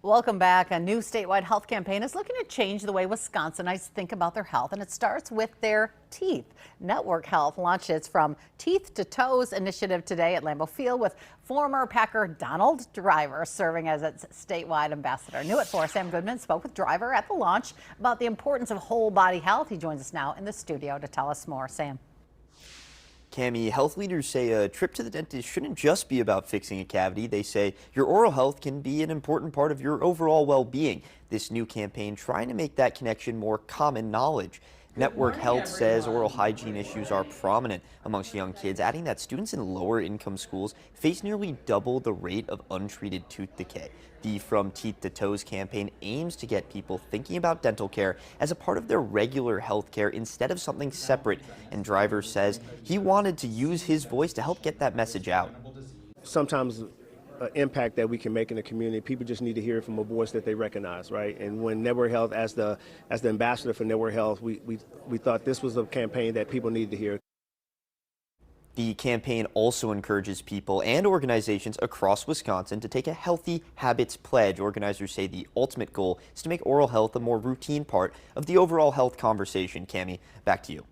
Welcome back. A new statewide health campaign is looking to change the way Wisconsinites think about their health, and it starts with their teeth. Network Health launched its From Teeth to Toes initiative today at Lambeau Field with former Packer Donald Driver serving as its statewide ambassador. New at 4, Sam Goodman spoke with Driver at the launch about the importance of whole body health. He joins us now in the studio to tell us more. Sam. Cammie, health leaders say a trip to the dentist shouldn't just be about fixing a cavity. They say your oral health can be an important part of your overall well-being. This new campaign trying to make that connection more common knowledge. Network Health says oral hygiene issues are prominent amongst young kids, adding that students in lower income schools face nearly double the rate of untreated tooth decay. The From Teeth to Toes campaign aims to get people thinking about dental care as a part of their regular health care instead of something separate. And Driver says he wanted to use his voice to help get that message out. Sometimes impact that we can make in the community, people just need to hear it from a voice that they recognize, right? And when Network Health, as the ambassador for Network Health, we thought this was a campaign that people need to hear. The campaign also encourages people and organizations across Wisconsin to take a healthy habits pledge. Organizers say the ultimate goal is to make oral health a more routine part of the overall health conversation. Cammie, back to you.